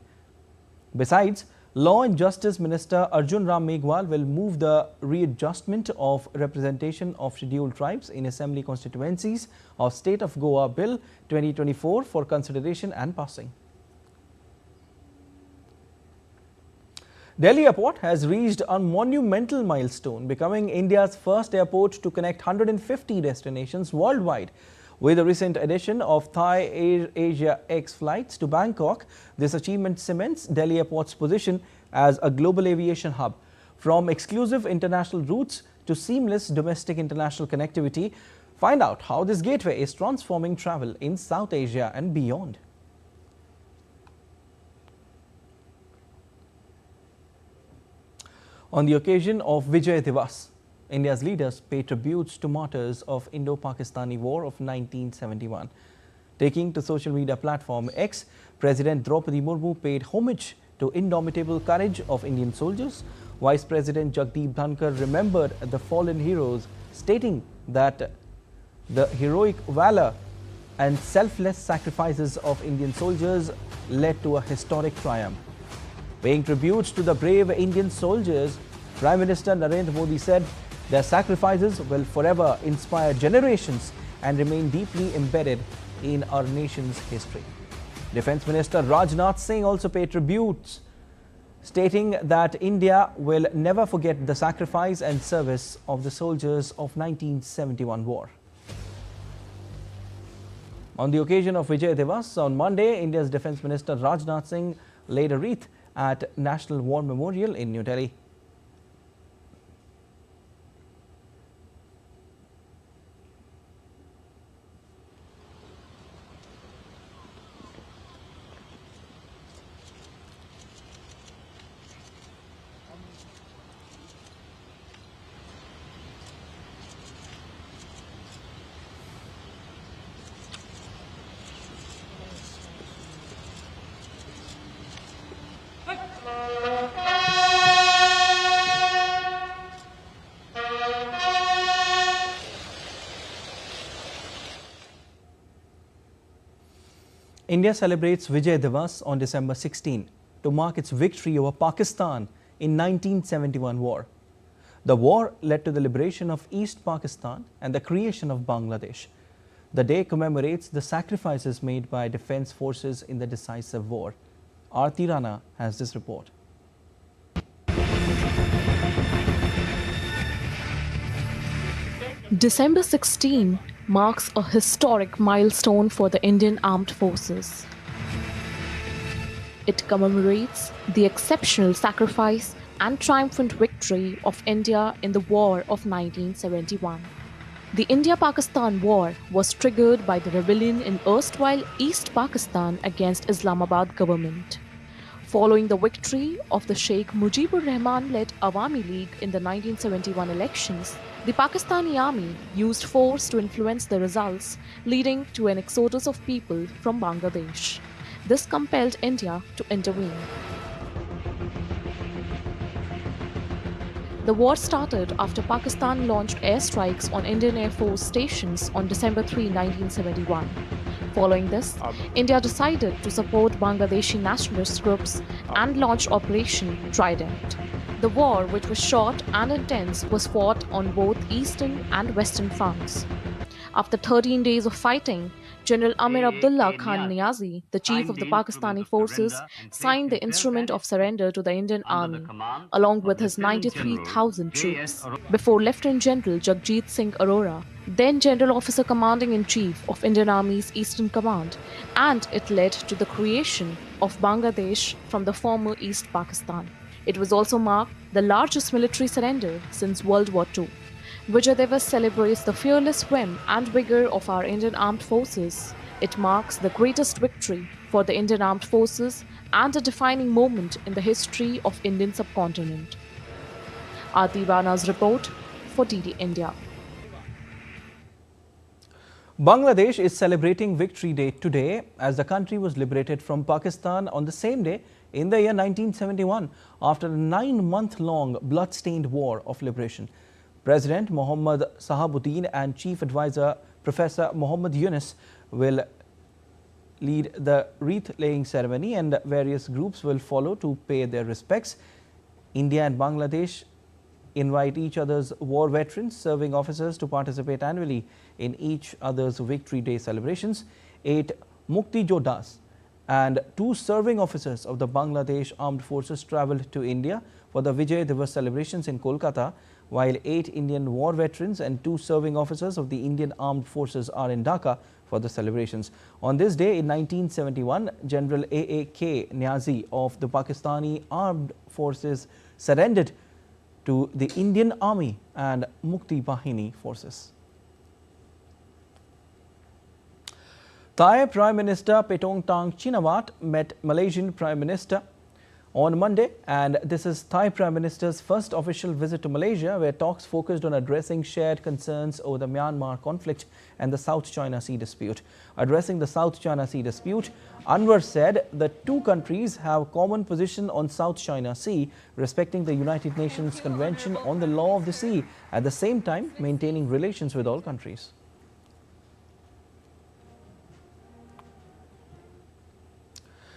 Besides, Law and Justice Minister Arjun Ram Meghwal will move the readjustment of representation of scheduled tribes in assembly constituencies of State of Goa Bill 2024 for consideration and passing. Delhi Airport has reached a monumental milestone, becoming India's first airport to connect 150 destinations worldwide. With the recent addition of Thai Asia X flights to Bangkok, this achievement cements Delhi Airport's position as a global aviation hub. From exclusive international routes to seamless domestic international connectivity, Find out how this gateway is transforming travel in South Asia and beyond. On the occasion of Vijay Divas, India's leaders paid tributes to martyrs of Indo-Pakistani War of 1971. Taking to social media platform X, President Draupadi Murmu paid homage to indomitable courage of Indian soldiers. Vice President Jagdeep Dhankar remembered the fallen heroes, stating that the heroic valor and selfless sacrifices of Indian soldiers led to a historic triumph. Paying tributes to the brave Indian soldiers, Prime Minister Narendra Modi said their sacrifices will forever inspire generations and remain deeply embedded in our nation's history. Defence Minister Rajnath Singh also paid tributes, stating that India will never forget the sacrifice and service of the soldiers of 1971 war. On the occasion of Vijay Divas, on Monday, India's Defence Minister Rajnath Singh laid a wreath at National War Memorial in New Delhi. India celebrates Vijay Divas on December 16 to mark its victory over Pakistan in 1971 war. The war led to the liberation of East Pakistan and the creation of Bangladesh. The day commemorates the sacrifices made by defence forces in the decisive war. Aarti Rana has this report. December 16 marks a historic milestone for the Indian Armed Forces. It commemorates the exceptional sacrifice and triumphant victory of India in the War of 1971. The India-Pakistan War was triggered by the rebellion in erstwhile East Pakistan against Islamabad government. Following the victory of the Sheikh Mujibur Rahman-led Awami League in the 1971 elections, the Pakistani army used force to influence the results, leading to an exodus of people from Bangladesh. This compelled India to intervene. The war started after Pakistan launched airstrikes on Indian Air Force stations on December 3, 1971. Following this, India decided to support Bangladeshi nationalist groups and launched Operation Trident. The war, which was short and intense, was fought on both eastern and western fronts. After 13 days of fighting, General Amir Abdullah Khan Niazi, the chief of the Pakistani forces, signed the instrument of surrender to the Indian Army, along with his 93,000 troops, before Lieutenant General Jagjit Singh Arora, then General Officer Commanding-in-Chief of Indian Army's Eastern Command, and it led to the creation of Bangladesh from the former East Pakistan. It was also marked the largest military surrender since World War II. Vijay Divas celebrates the fearless vim and vigor of our Indian Armed Forces. It marks the greatest victory for the Indian Armed Forces and a defining moment in the history of Indian subcontinent. Aarti Rana's report for DD India. Bangladesh is celebrating Victory Day today as the country was liberated from Pakistan on the same day in the year 1971 after a 9-month-long blood-stained war of liberation. President Mohammad Sahabuddin and Chief Advisor Professor Mohammad Yunus will lead the wreath-laying ceremony and various groups will follow to pay their respects. India and Bangladesh invite each other's war veterans, serving officers to participate annually in each other's Victory Day celebrations. 8 Mukti Jodhas and 2 serving officers of the Bangladesh Armed Forces travelled to India for the Vijay Divas celebrations in Kolkata, while 8 Indian war veterans and 2 serving officers of the Indian Armed Forces are in Dhaka for the celebrations. On this day in 1971, General A.A.K. Niazi of the Pakistani Armed Forces surrendered to the Indian Army and Mukti Bahini forces. Thai Prime Minister Petongtang Chinawat met Malaysian Prime Minister on Monday, and this is Thai Prime Minister's first official visit to Malaysia, where talks focused on addressing shared concerns over the Myanmar conflict and the South China Sea dispute. Addressing the South China Sea dispute, Anwar said the two countries have a common position on South China Sea, respecting the United Nations Convention on the Law of the Sea, at the same time maintaining relations with all countries.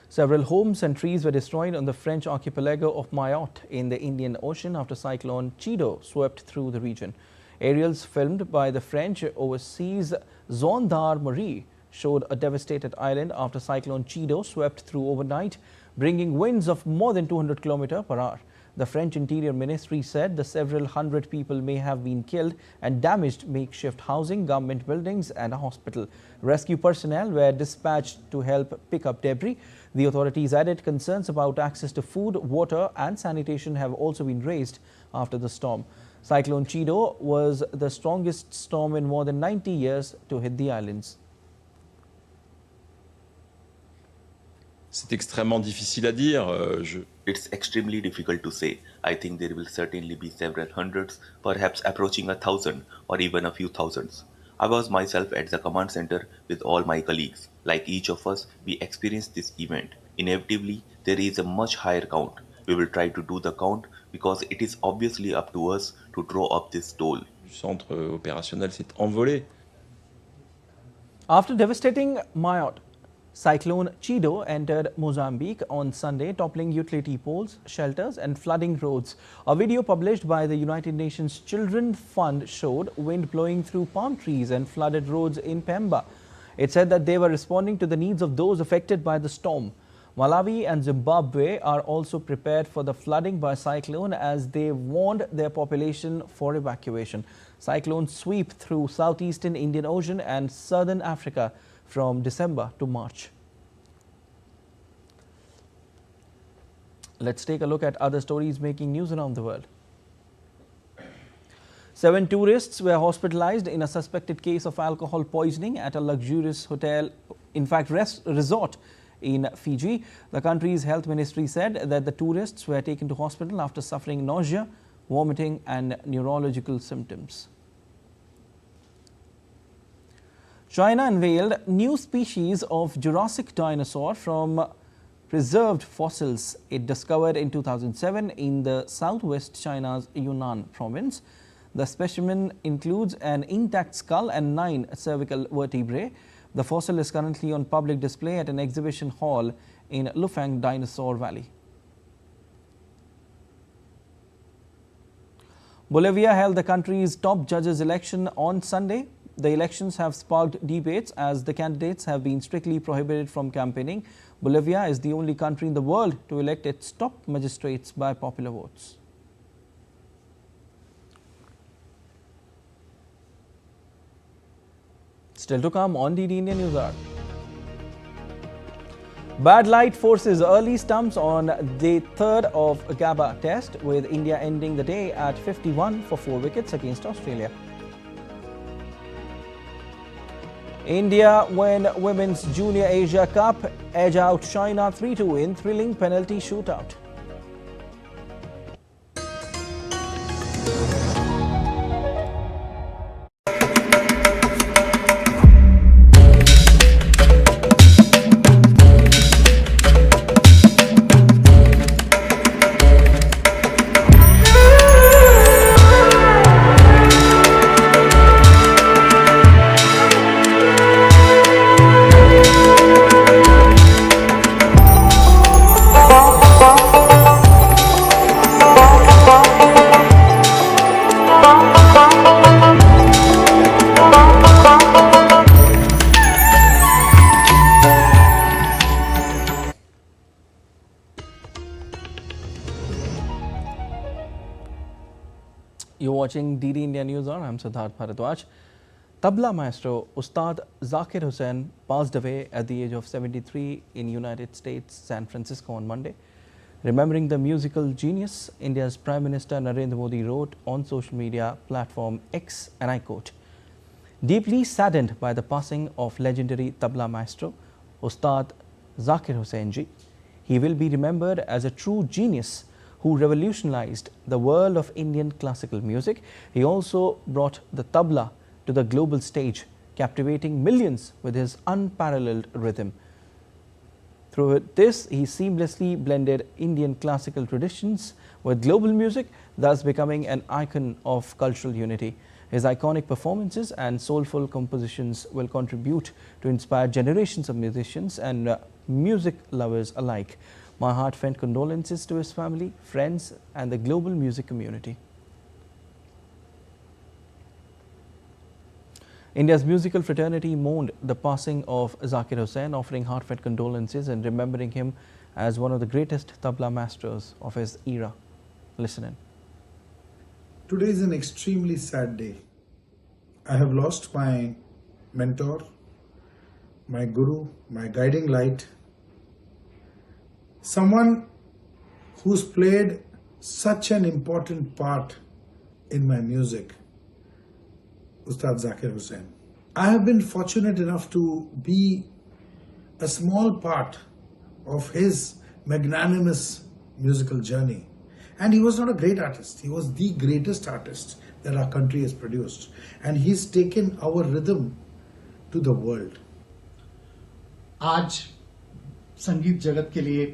Several homes and trees were destroyed on the French archipelago of Mayotte in the Indian Ocean after Cyclone Chido swept through the region. Aerials filmed by the French overseas Gendarmerie showed a devastated island after Cyclone Chido swept through overnight, bringing winds of more than 200 km/h. The French Interior Ministry said the several hundred people may have been killed and damaged makeshift housing, government buildings and a hospital. Rescue personnel were dispatched to help pick up debris. The authorities added concerns about access to food, water and sanitation have also been raised after the storm. Cyclone Chido was the strongest storm in more than 90 years to hit the islands. C'est extrêmement difficile à dire. It's extremely difficult to say. I think there will certainly be several hundreds, perhaps approaching 1,000 or even a few thousands. I was myself at the command center with all my colleagues. Like each of us, we experienced this event. Inevitably, there is a much higher count. We will try to do the count because it is obviously up to us to draw up this toll. Le centre opérationnel s'est envolé. After devastating Mayotte, Cyclone Chido entered Mozambique on Sunday, toppling utility poles, shelters and flooding roads. A video published by the United Nations Children Fund showed wind blowing through palm trees and flooded roads in Pemba. It said that they were responding to the needs of those affected by the storm. Malawi and Zimbabwe are also prepared for the flooding by cyclone as they warned their population for evacuation. Cyclones sweep through southeastern Indian Ocean and southern Africa from December to March. Let's take a look at other stories making news around the world. 7 tourists were hospitalized in a suspected case of alcohol poisoning at a luxurious hotel, resort in Fiji. The country's health ministry said that the tourists were taken to hospital after suffering nausea, vomiting and neurological symptoms. China unveiled new species of Jurassic dinosaur from preserved fossils it discovered in 2007 in the southwest China's Yunnan province. The specimen includes an intact skull and 9 cervical vertebrae. The fossil is currently on public display at an exhibition hall in Lufang Dinosaur Valley. Bolivia held the country's top judges election on Sunday. The elections have sparked debates as the candidates have been strictly prohibited from campaigning. Bolivia is the only country in the world to elect its top magistrates by popular votes. Still to come on DD India News Hour. Bad light forces early stumps on the third of Gabba test, with India ending the day at 51 for 4 wickets against Australia. India win Women's Junior Asia Cup, edge out China 3-2 in thrilling penalty shootout. You're watching DD India News Hour. I'm Siddharth Bharadwaj. Tabla maestro Ustad Zakir Hussain passed away at the age of 73 in United States, San Francisco on Monday. Remembering the musical genius, India's Prime Minister Narendra Modi wrote on social media platform X, and I quote, Deeply saddened by the passing of legendary tabla maestro, Ustad Zakir Hussain ji, he will be remembered as a true genius who revolutionized the world of Indian classical music. He also brought the tabla to the global stage, captivating millions with his unparalleled rhythm. Through this, he seamlessly blended Indian classical traditions with global music, thus becoming an icon of cultural unity. His iconic performances and soulful compositions will contribute to inspire generations of musicians and music lovers alike. My heartfelt condolences to his family, friends, and the global music community. India's musical fraternity mourned the passing of Zakir Hussain, offering heartfelt condolences and remembering him as one of the greatest tabla masters of his era. Listen in. Today is an extremely sad day. I have lost my mentor, my guru, my guiding light, someone who's played such an important part in my music, Ustad Zakir Hussain. I have been fortunate enough to be a small part of his magnanimous musical journey. And he was not a great artist, he was the greatest artist that our country has produced. And he's taken our rhythm to the world. आज संगीत जगत के लिए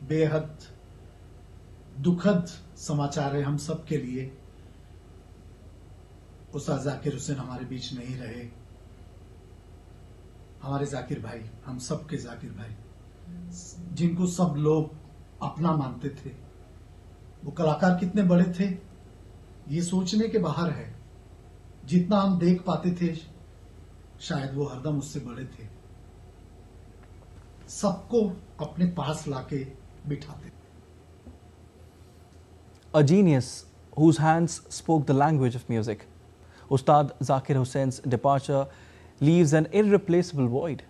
बेहद दुखद समाचार है हम सब के लिए। उस्ताद जाकिर हुसैन हमारे बीच नहीं रहे। हमारे जाकिर भाई, हम सब के जाकिर भाई, जिनको सब लोग अपना मानते थे, वो कलाकार कितने बड़े थे ये सोचने के बाहर है। जितना हम देख पाते थे शायद वो हरदम उससे बड़े थे। सबको अपने पास लाके बिठाते। A genius whose hands spoke the language of music, Ustad Zakir Hussain's departure leaves an irreplaceable void.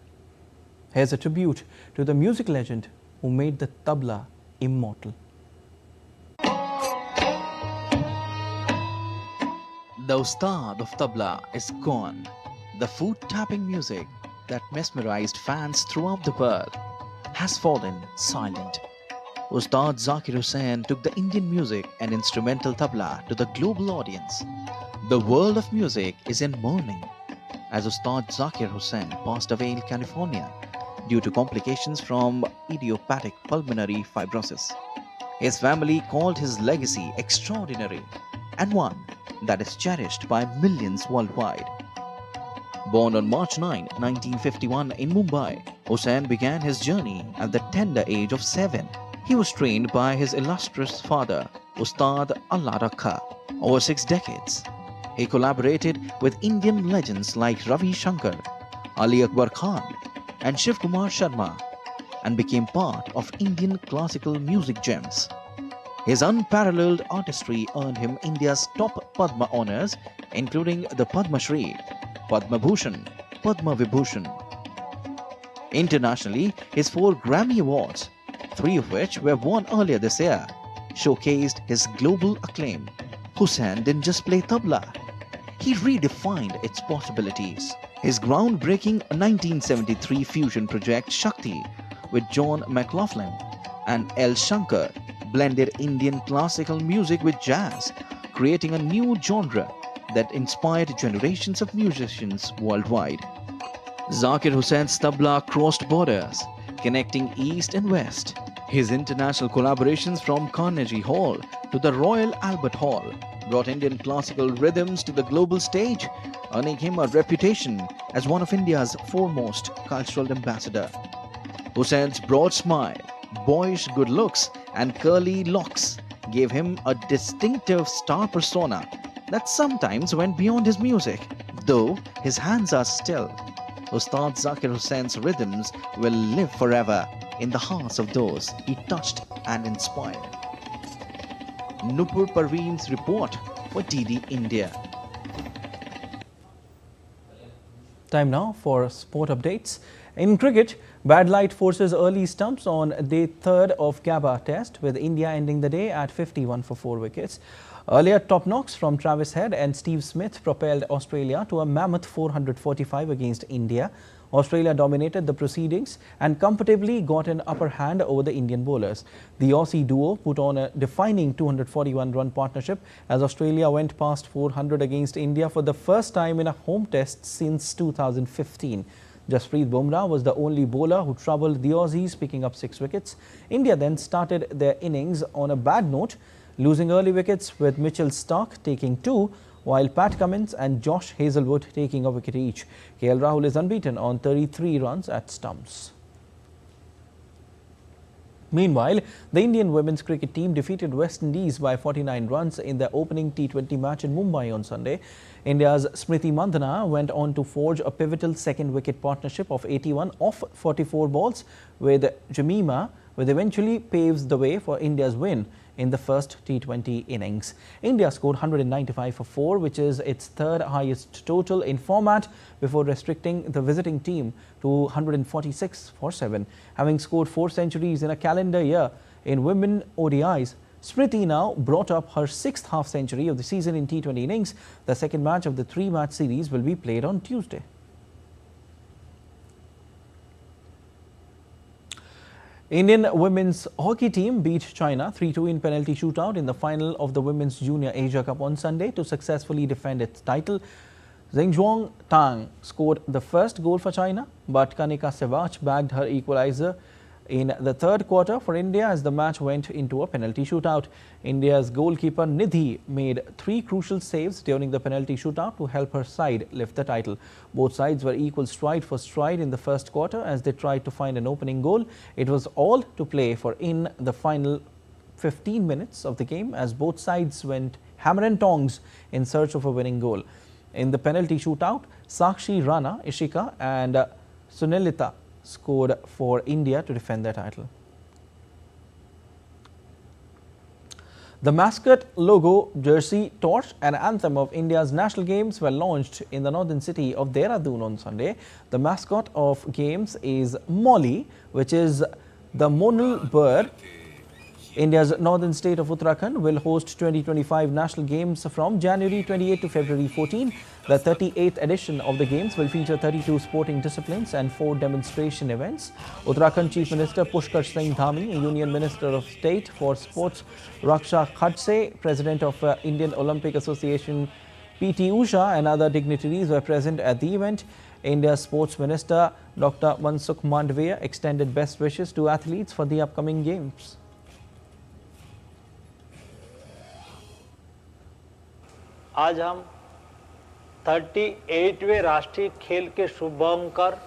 Here's a tribute to the music legend who made the tabla immortal. The Ustad of Tabla is gone. The foot-tapping music that mesmerized fans throughout the world has fallen silent. Ustad Zakir Hussain took the Indian music and instrumental tabla to the global audience. The world of music is in mourning as Ustad Zakir Hussain passed away in California due to complications from idiopathic pulmonary fibrosis. His family called his legacy extraordinary and one that is cherished by millions worldwide. Born on March 9, 1951 in Mumbai, Hussain began his journey at the tender age of 7. He was trained by his illustrious father, Ustad Allah Rakha, over 6 decades. He collaborated with Indian legends like Ravi Shankar, Ali Akbar Khan and Shiv Kumar Sharma and became part of Indian classical music gems. His unparalleled artistry earned him India's top Padma honors, including the Padma Shri, Padma Bhushan, Padma Vibhushan. Internationally, his 4 Grammy Awards, 3 of which were won earlier this year, showcased his global acclaim. Hussain didn't just play tabla, he redefined its possibilities. His groundbreaking 1973 fusion project Shakti with John McLaughlin and L. Shankar blended Indian classical music with jazz, creating a new genre that inspired generations of musicians worldwide. Zakir Hussain's tabla crossed borders, connecting East and West. His international collaborations from Carnegie Hall to the Royal Albert Hall brought Indian classical rhythms to the global stage, earning him a reputation as one of India's foremost cultural ambassadors. Hussein's broad smile, boyish good looks and curly locks gave him a distinctive star persona that sometimes went beyond his music. Though his hands are still, Ustad Zakir Hussein's rhythms will live forever in the hearts of those he touched and inspired. Nupur Parveen's report for DD India. Time now for sport updates. In cricket, bad light forces early stumps on day 3rd of Gabba Test, with India ending the day at 51 for 4 wickets. Earlier, top knocks from Travis Head and Steve Smith propelled Australia to a mammoth 445 against India. Australia dominated the proceedings and comfortably got an upper hand over the Indian bowlers. The Aussie duo put on a defining 241-run partnership as Australia went past 400 against India for the first time in a home test since 2015. Jasprit Bumrah was the only bowler who troubled the Aussies, picking up 6 wickets. India then started their innings on a bad note, losing early wickets with Mitchell Starc taking 2, while Pat Cummins and Josh Hazlewood taking a wicket each. KL Rahul is unbeaten on 33 runs at stumps. Meanwhile, the Indian women's cricket team defeated West Indies by 49 runs in their opening T20 match in Mumbai on Sunday. India's Smriti Mandhana went on to forge a pivotal second wicket partnership of 81 off 44 balls with Jemima, which eventually paves the way for India's win in the first T20 innings. India scored 195 for 4, which is its third highest total in format, before restricting the visiting team to 146 for 7. Having scored 4 centuries in a calendar year in women ODIs, Smriti now brought up her 6th half-century of the season in T20 innings. The second match of the 3-match series will be played on Tuesday. Indian women's hockey team beat China 3-2 in penalty shootout in the final of the Women's Junior Asia Cup on Sunday to successfully defend its title. Zhengzhuang Tang scored the first goal for China, but Kanika Sevach bagged her equalizer in the third quarter for India as the match went into a penalty shootout. India's goalkeeper Nidhi made 3 crucial saves during the penalty shootout to help her side lift the title. Both sides were equal stride for stride in the first quarter as they tried to find an opening goal. It was all to play for in the final 15 minutes of the game as both sides went hammer and tongs in search of a winning goal. In the penalty shootout, Sakshi Rana, Ishika and Sunilita scored for India to defend their title. The mascot, logo, jersey, torch and anthem of India's national games were launched in the northern city of Dehradun on Sunday. The mascot of games is Molly, which is the monal bird. India's northern state of Uttarakhand will host 2025 national games from January 28 to February 14. The 38th edition of the games will feature 32 sporting disciplines and 4 demonstration events. Uttarakhand Chief Minister Pushkar Singh Dhami, Union Minister of State for Sports Raksha Khadse, President of Indian Olympic Association PT Usha and other dignitaries were present at the event. India's Sports Minister Dr. Mansukh Mandviya extended best wishes to athletes for the upcoming games. आज हम 38वें राष्ट्रीय खेल के शुभारंभ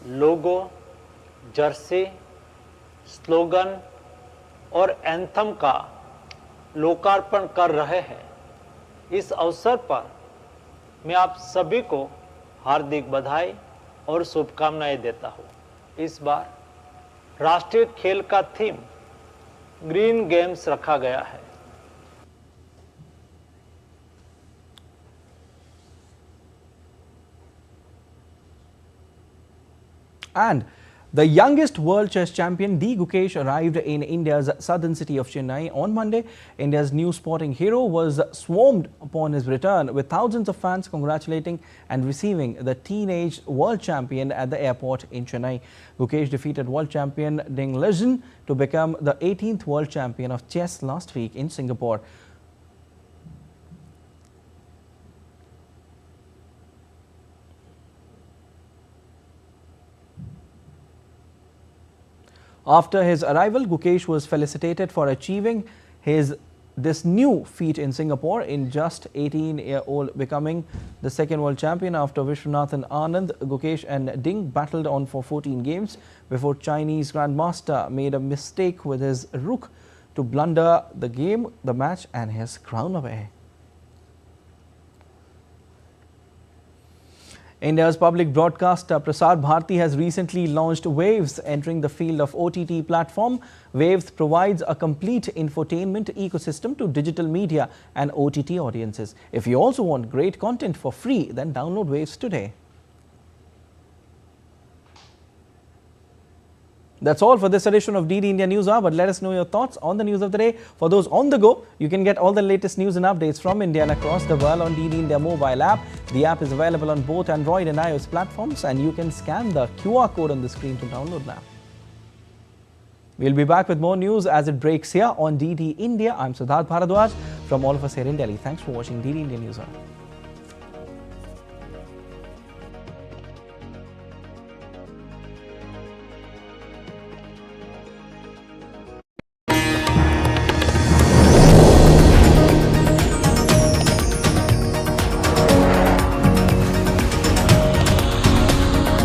लोगो, Jersey, slogan और anthem का लोकार्पण कर रहे हैं। इस अवसर पर मैं आप सभी को हार्दिक बधाई और शुभकामनाएं देता हूं। इस बार राष्ट्रीय खेल का थीम ग्रीन गेम्स रखा गया है। And the youngest world chess champion D. Gukesh arrived in India's southern city of Chennai on Monday. India's new sporting hero was swarmed upon his return with thousands of fans congratulating and receiving the teenage world champion at the airport in Chennai. Gukesh defeated world champion Ding Liren to become the 18th world champion of chess last week in Singapore. After his arrival, Gukesh was felicitated for achieving this new feat in Singapore in just 18-year-old, becoming the second world champion after Vishwanathan Anand. Gukesh and Ding battled on for 14 games before Chinese Grandmaster made a mistake with his rook to blunder the match and his crown away. India's public broadcaster Prasar Bharati has recently launched Waves, entering the field of OTT platform. Waves provides a complete infotainment ecosystem to digital media and OTT audiences. If you also want great content for free, then download Waves today. That's all for this edition of DD India News Hour, but let us know your thoughts on the news of the day. For those on the go, you can get all the latest news and updates from India and across the world on DD India mobile app. The app is available on both Android and iOS platforms, and you can scan the QR code on the screen to download the app. We'll be back with more news as it breaks here on DD India. I'm Siddharth Bharadwaj from all of us here in Delhi. Thanks for watching DD India News Hour.